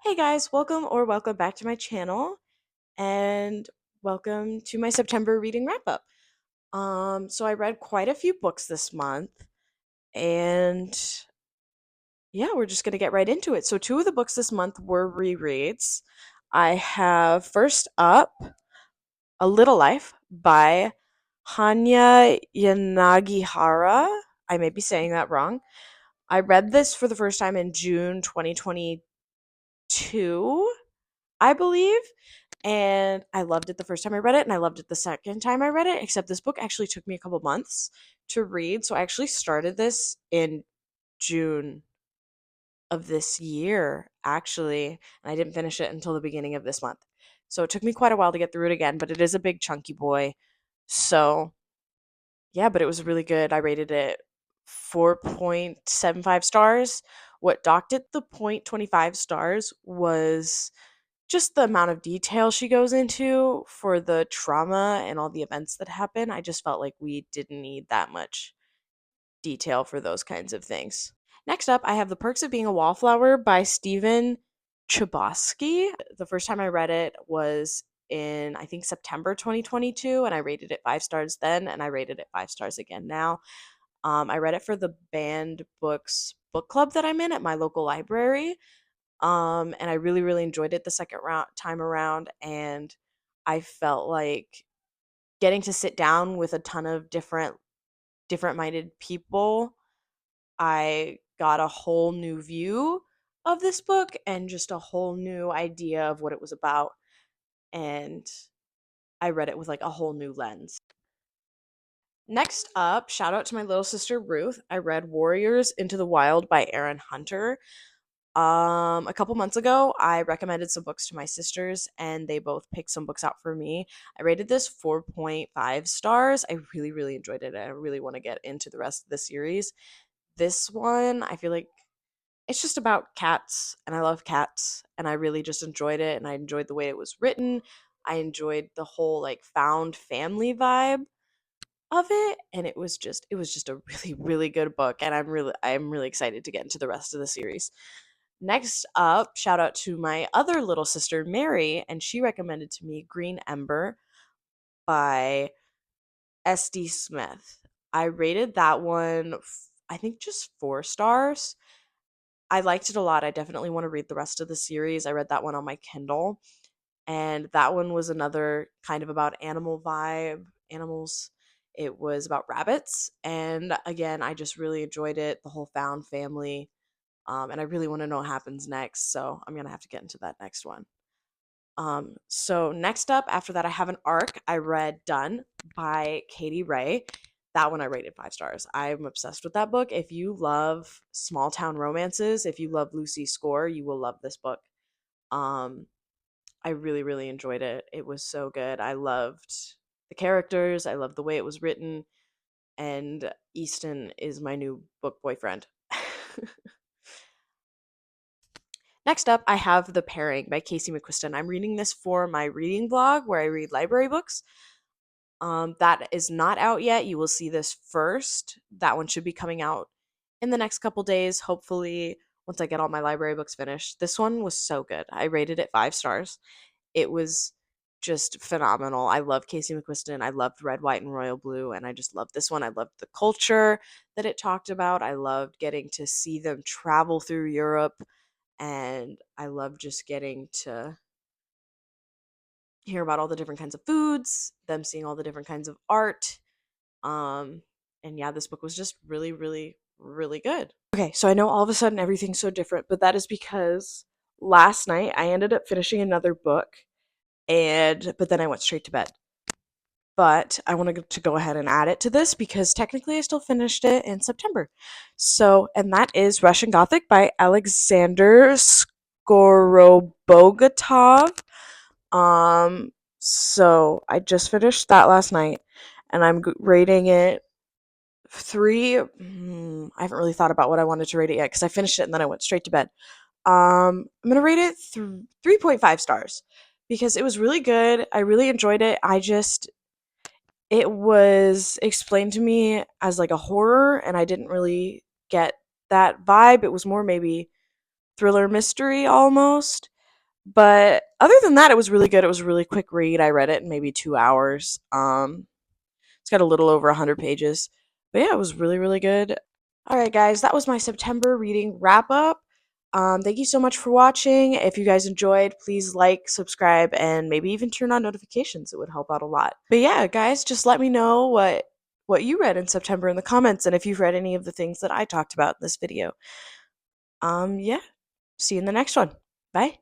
Hey guys, welcome back to my channel and welcome to my September reading wrap up. So I read quite a few books this month and yeah, we're just going to get right into it. So two of the books this month were rereads. I have first up A Little Life by Hanya Yanagihara. I may be saying that wrong. I read this for the first time in June 2022, I believe. And I loved it the first time I read it, and I loved it the second time I read it, except this book actually took me a couple months to read. So I actually started this in June of this year, actually, and I didn't finish it until the beginning of this month. So it took me quite a while to get through it again, but it is a big chunky boy. So yeah, but it was really good. I rated it 4.75 stars. What docked it the 0.25 stars was just the amount of detail she goes into for the trauma and all the events that happen. I just felt like we didn't need that much detail for those kinds of things. Next up, I have The Perks of Being a Wallflower by Stephen Chbosky. The first time I read it was in, I think, September 2022, and I rated it 5 stars then, and I rated it 5 stars again now. I read it for the banned books book club that I'm in at my local library. And I really, really enjoyed it the second time around, and I felt like getting to sit down with a ton of different minded people. I got a whole new view of this book and just a whole new idea of what it was about, and I read it with like a whole new lens. Next up, shout out to my little sister Ruth. I read Warriors Into the Wild by Erin Hunter. A couple months ago, I recommended some books to my sisters, and they both picked some books out for me. I rated this 4.5 stars. I really, really enjoyed it. I really want to get into the rest of the series. This one, I feel like it's just about cats, and I love cats, and I really just enjoyed it, and I enjoyed the way it was written. I enjoyed the whole like found family vibe of it, and it was just a really, really good book, and I'm really excited to get into the rest of the series. Next up, shout out to my other little sister, Mary, and she recommended to me Green Ember by S.D. Smith. I rated that one, I think, just 4 stars. I liked it a lot. I definitely want to read the rest of the series. I read that one on my Kindle, and that one was another kind of about animal vibe, animals. It was about rabbits, and again, I just really enjoyed it. The whole found family, and I really want to know what happens next. So I'm gonna have to get into that next one. So next up, after that, I have an arc. I read Done by Katie Ray. That one I rated 5 stars. I'm obsessed with that book. If you love small town romances, if you love Lucy Score, you will love this book. Um, I really, really enjoyed it. It was so good. I loved the characters. I loved the way it was written. And Easton is my new book boyfriend. Next up, I have The Pairing by Casey McQuiston. I'm reading this for my reading blog where I read library books. That is not out yet. You will see this first. That one should be coming out in the next couple days, hopefully, once I get all my library books finished. This one was so good. I rated it 5 stars. It was just phenomenal. I love Casey McQuiston. I loved Red, White, and Royal Blue, and I just loved this one. I loved the culture that it talked about. I loved getting to see them travel through Europe, and I love just getting to hear about all the different kinds of foods, them seeing all the different kinds of art. Um, and yeah, this book was just really, really, really good. Okay, so I know all of a sudden everything's so different, but that is because last night I ended up finishing another book, and but then I went straight to bed. But I wanted to go ahead and add it to this because technically I still finished it in September. So, and that is Russian Gothic by Alexander Skorobogatov. So I just finished that last night, and I'm rating it three. I haven't really thought about what I wanted to rate it yet because I finished it and then I went straight to bed. I'm gonna rate it 3.5 stars because it was really good. I really enjoyed it. It was explained to me as like a horror, and I didn't really get that vibe. It was more maybe thriller mystery almost. But other than that, it was really good. It was a really quick read. I read it in maybe 2 hours. It's got a little over 100 pages. But yeah, it was really, really good. All right, guys, that was my September reading wrap up. Thank you so much for watching. If you guys enjoyed, please like, subscribe, and maybe even turn on notifications. It would help out a lot. But yeah, guys, just let me know what you read in September in the comments and if you've read any of the things that I talked about in this video. Yeah. See you in the next one. Bye.